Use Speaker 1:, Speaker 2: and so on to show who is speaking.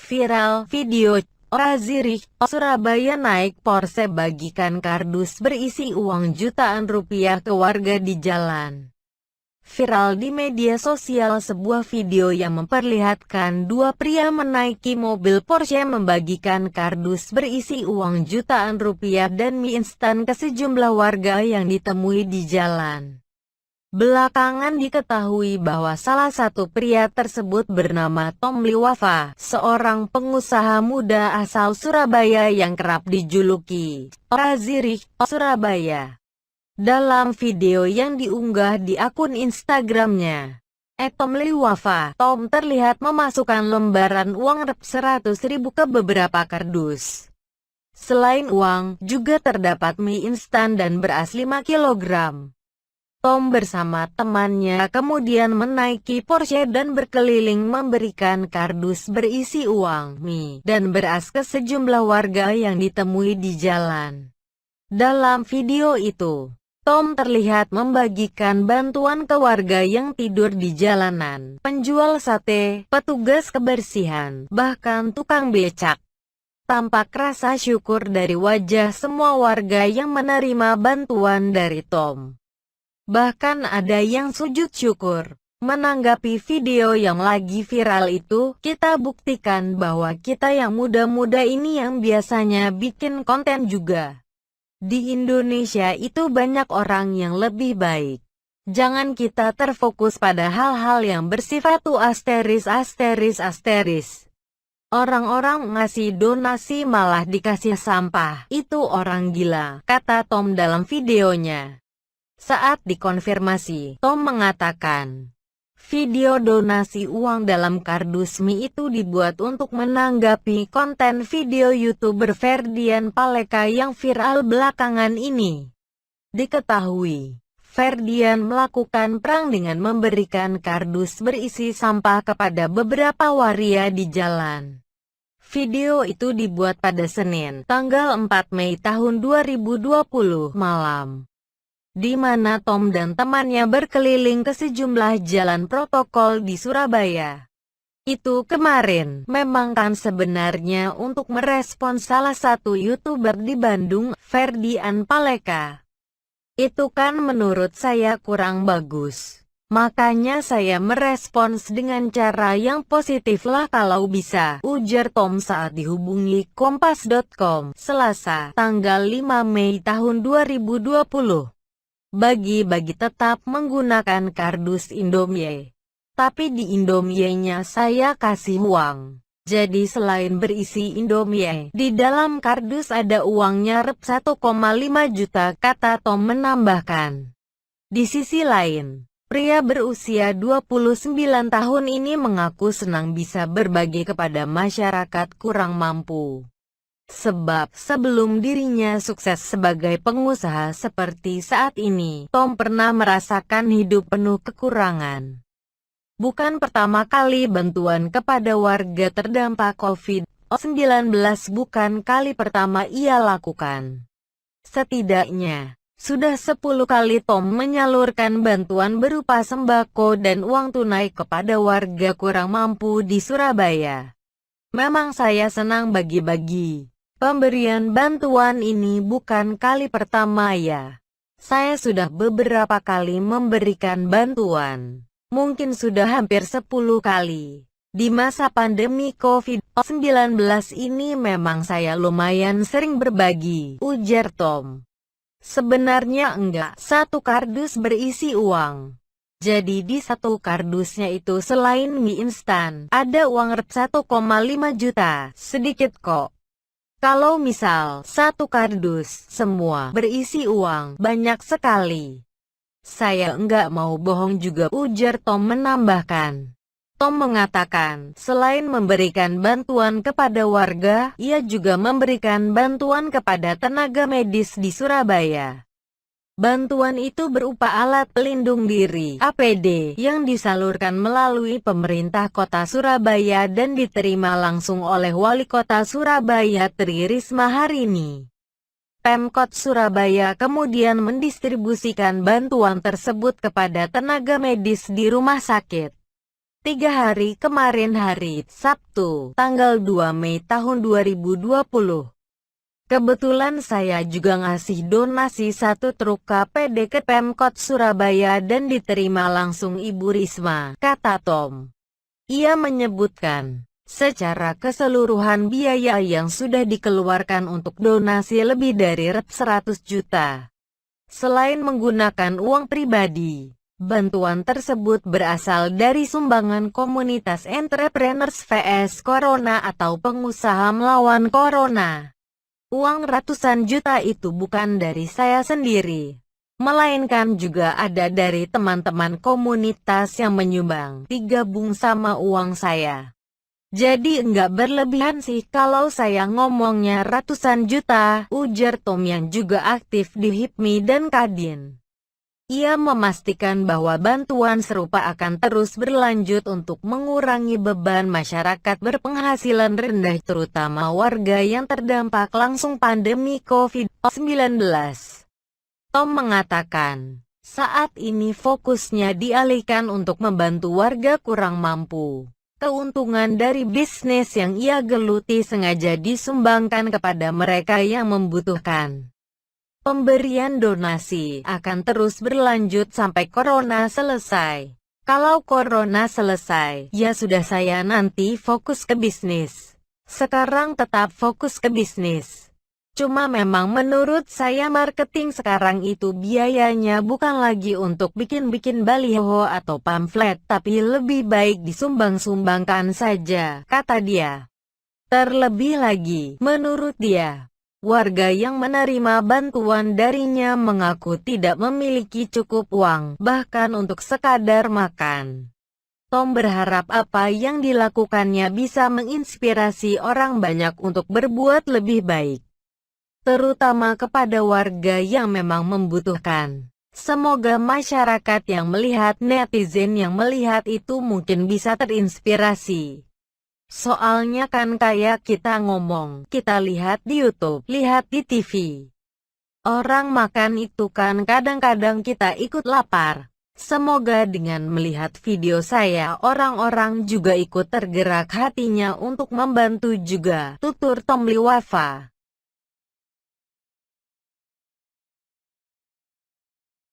Speaker 1: Viral video Zurich, Surabaya naik Porsche bagikan kardus berisi uang jutaan rupiah ke warga di jalan. Viral di media sosial sebuah video yang memperlihatkan dua pria menaiki mobil Porsche membagikan kardus berisi uang jutaan rupiah dan mie instan ke sejumlah warga yang ditemui di jalan. Belakangan diketahui bahwa salah satu pria tersebut bernama Tom Liwafa, seorang pengusaha muda asal Surabaya yang kerap dijuluki Zurich, Surabaya. Dalam video yang diunggah di akun Instagramnya, Tom Liwafa, Tom terlihat memasukkan lembaran uang Rp100.000 ke beberapa kardus. Selain uang, juga terdapat mie instan dan beras 5 kilogram. Tom bersama temannya kemudian menaiki Porsche dan berkeliling memberikan kardus berisi uang, mie, dan beras ke sejumlah warga yang ditemui di jalan. Dalam video itu, Tom terlihat membagikan bantuan ke warga yang tidur di jalanan, penjual sate, petugas kebersihan, bahkan tukang becak. Tampak rasa syukur dari wajah semua warga yang menerima bantuan dari Tom. Bahkan ada yang sujud syukur. Menanggapi video yang lagi viral itu, kita buktikan bahwa kita yang muda-muda ini yang biasanya bikin konten juga. Di Indonesia itu banyak orang yang lebih baik. Jangan kita terfokus pada hal-hal yang bersifat asteris. Orang-orang ngasih donasi malah dikasih sampah. Itu orang gila, kata Tom dalam videonya. Saat dikonfirmasi, Tom mengatakan, video donasi uang dalam kardus mie itu dibuat untuk menanggapi konten video YouTuber Ferdian Paleka yang viral belakangan ini. Diketahui, Ferdian melakukan perang dengan memberikan kardus berisi sampah kepada beberapa waria di jalan. Video itu dibuat pada Senin, tanggal 4 Mei tahun 2020 malam, di mana Tom dan temannya berkeliling ke sejumlah jalan protokol di Surabaya. Itu kemarin, memang kan sebenarnya untuk merespons salah satu YouTuber di Bandung, Ferdian Paleka. Itu kan menurut saya kurang bagus. Makanya saya merespons dengan cara yang positif lah kalau bisa, ujar Tom saat dihubungi Kompas.com, Selasa, tanggal 5 Mei tahun 2020. Bagi-bagi tetap menggunakan kardus Indomie. Tapi di Indomie-nya saya kasih uang. Jadi selain berisi Indomie, di dalam kardus ada uangnya Rp1,5 juta, kata Tom menambahkan. Di sisi lain, pria berusia 29 tahun ini mengaku senang bisa berbagi kepada masyarakat kurang mampu. Sebab sebelum dirinya sukses sebagai pengusaha seperti saat ini, Tom pernah merasakan hidup penuh kekurangan. Bukan pertama kali bantuan kepada warga terdampak COVID-19, bukan kali pertama ia lakukan. Setidaknya, sudah 10 kali Tom menyalurkan bantuan berupa sembako dan uang tunai kepada warga kurang mampu di Surabaya. Memang saya senang bagi-bagi. Pemberian bantuan ini bukan kali pertama ya. Saya sudah beberapa kali memberikan bantuan. Mungkin sudah hampir 10 kali. Di masa pandemi COVID-19 ini memang saya lumayan sering berbagi, ujar Tom. Sebenarnya enggak, satu kardus berisi uang. Jadi di satu kardusnya itu selain mie instan, ada uang Rp1,5 juta, sedikit kok. Kalau misal, satu kardus, semua berisi uang, banyak sekali. Saya enggak mau bohong juga, ujar Tom menambahkan. Tom mengatakan, selain memberikan bantuan kepada warga, ia juga memberikan bantuan kepada tenaga medis di Surabaya. Bantuan itu berupa alat pelindung diri (APD) yang disalurkan melalui pemerintah kota Surabaya dan diterima langsung oleh Wali Kota Surabaya Tri Risma hari ini. Pemkot Surabaya kemudian mendistribusikan bantuan tersebut kepada tenaga medis di rumah sakit. 3 hari kemarin hari Sabtu, tanggal 2 Mei tahun 2020. Kebetulan saya juga ngasih donasi 1 truk KPD ke Pemkot Surabaya dan diterima langsung Ibu Risma, kata Tom. Ia menyebutkan, secara keseluruhan biaya yang sudah dikeluarkan untuk donasi lebih dari 100 juta. Selain menggunakan uang pribadi, bantuan tersebut berasal dari sumbangan komunitas entrepreneurs vs Corona atau pengusaha melawan Corona. Uang ratusan juta itu bukan dari saya sendiri, melainkan juga ada dari teman-teman komunitas yang menyumbang, digabung sama uang saya. Jadi enggak berlebihan sih kalau saya ngomongnya ratusan juta, ujar Tom yang juga aktif di HIPMI dan Kadin. Ia memastikan bahwa bantuan serupa akan terus berlanjut untuk mengurangi beban masyarakat berpenghasilan rendah terutama warga yang terdampak langsung pandemi COVID-19. Tom mengatakan, saat ini fokusnya dialihkan untuk membantu warga kurang mampu. Keuntungan dari bisnis yang ia geluti sengaja disumbangkan kepada mereka yang membutuhkan. Pemberian donasi akan terus berlanjut sampai corona selesai. Kalau corona selesai, ya sudah saya nanti fokus ke bisnis. Sekarang tetap fokus ke bisnis. Cuma memang menurut saya marketing sekarang itu biayanya bukan lagi untuk bikin-bikin baliho atau pamflet, tapi lebih baik disumbang-sumbangkan saja, kata dia. Terlebih lagi, menurut dia, warga yang menerima bantuan darinya mengaku tidak memiliki cukup uang, bahkan untuk sekadar makan. Tom berharap apa yang dilakukannya bisa menginspirasi orang banyak untuk berbuat lebih baik, terutama kepada warga yang memang membutuhkan. Semoga masyarakat yang melihat, netizen yang melihat itu mungkin bisa terinspirasi. Soalnya kan kayak kita ngomong, kita lihat di YouTube, lihat di TV. Orang makan itu kan kadang-kadang kita ikut lapar. Semoga dengan melihat video saya orang-orang juga ikut tergerak hatinya untuk membantu juga, tutur Tom Liwafa.